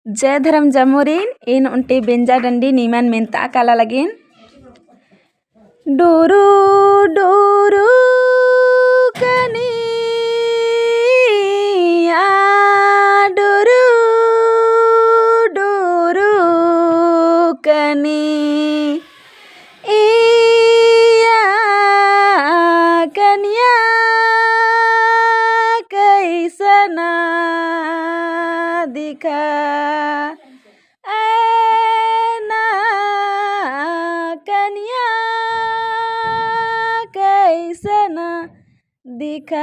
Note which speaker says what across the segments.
Speaker 1: जय धर्म जमुरीन इन उन्टी बेंजा डंडी नीमान मेंता काला लगिन डोरू डोरू कनी डोरू डोरू कनी कन्या कैसना दिखा कन्या कैसना दिखाना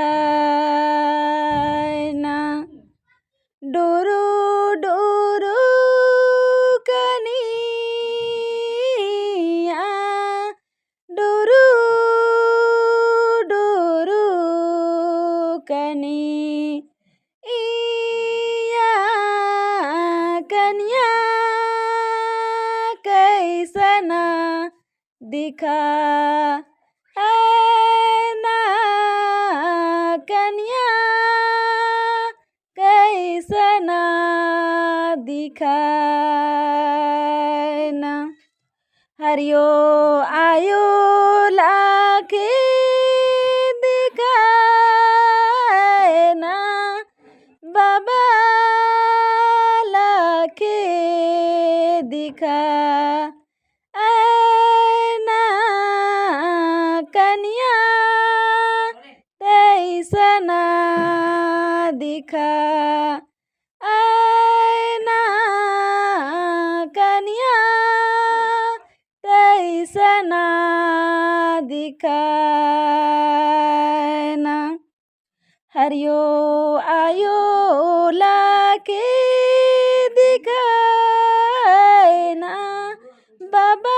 Speaker 1: डोरू डोरू कनिया डोरू डोरू कनी कन्या कैसना दिखा कन्या कैसना दिखाना हरियो आयो लाखे दिखाना बाबा लाखे दिखा कन्या तैसना दिखा कन्या तैसना दिखाना हरियो आयो लाके दिखाना बाबा